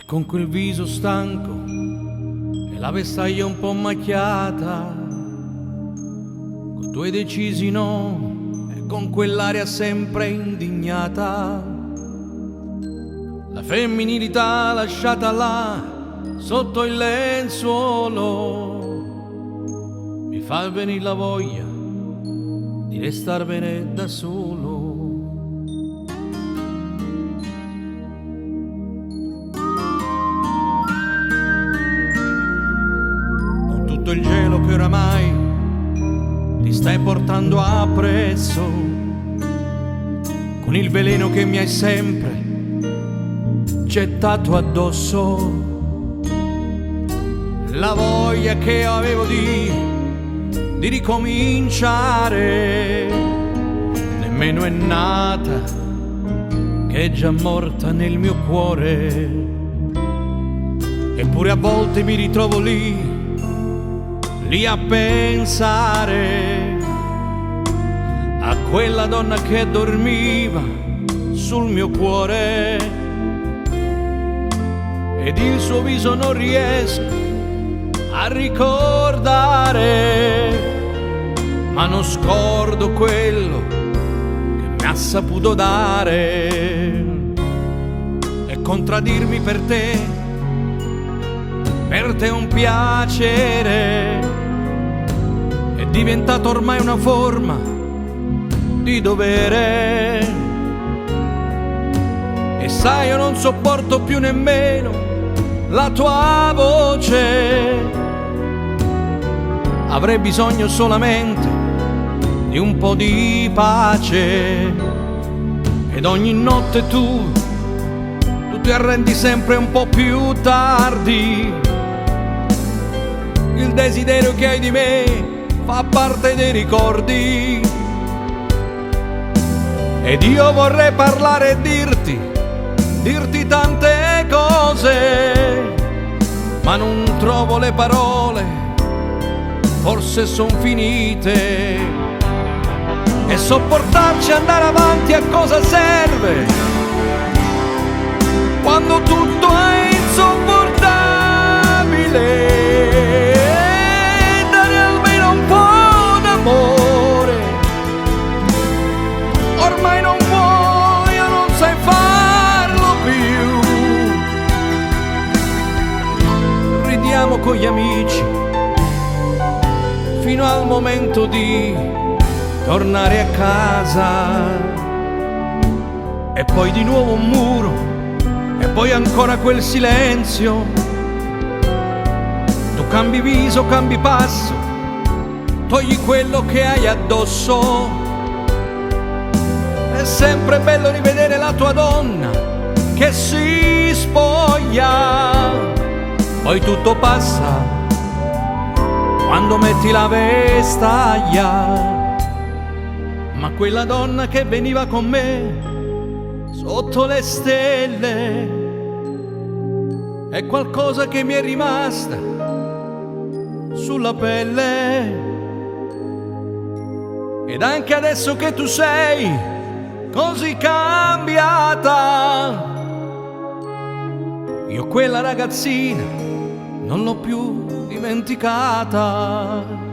con quel viso stanco e la vestaglia un po' macchiata, con tu hai decisi no e con quell'aria sempre indignata, la femminilità lasciata là sotto il lenzuolo mi fa venire la voglia di restarvene da solo. Il gelo che oramai ti stai portando appresso, con il veleno che mi hai sempre gettato addosso, la voglia che avevo di ricominciare nemmeno è nata, che è già morta nel mio cuore. Eppure a volte mi ritrovo lì a pensare a quella donna che dormiva sul mio cuore, ed il suo viso non riesco a ricordare, ma non scordo quello che mi ha saputo dare. E contraddirmi per te è un piacere, è diventato ormai una forma di dovere. E sai, io non sopporto più nemmeno la tua voce, avrei bisogno solamente di un po' di pace. Ed ogni notte tu ti arrendi sempre un po' più tardi, il desiderio che hai di me fa parte dei ricordi, ed io vorrei parlare e dirti tante cose, ma non trovo le parole, forse son finite. E sopportarci, andare avanti, a cosa serve quando tutto è insopportabile? Ormai non vuoi o non sai farlo più. Ridiamo con gli amici fino al momento di tornare a casa, e poi di nuovo un muro, e poi ancora quel silenzio. Tu cambi viso, cambi passo, togli quello che hai addosso. È sempre bello rivedere la tua donna che si spoglia, poi tutto passa quando metti la vestaglia. Ma quella donna che veniva con me sotto le stelle è qualcosa che mi è rimasta sulla pelle. Ed anche adesso che tu sei così cambiata, io quella ragazzina non l'ho più dimenticata.